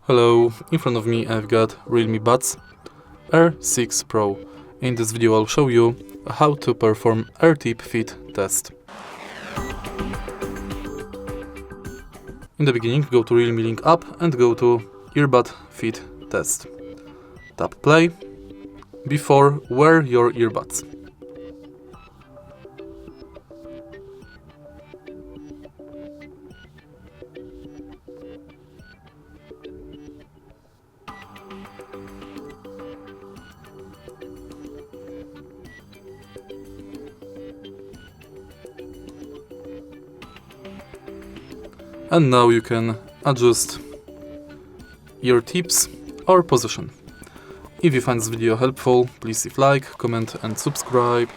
Hello, in front of me I've got Realme Buds Air 6 Pro. In this video I'll show you how to perform AirTip fit test. In the beginning, go to Realme Link app and go to Earbud Fit Test. Tap play. Before, wear your earbuds. And now you can adjust ear tips or position. If you find this video helpful, please leave like, comment and subscribe.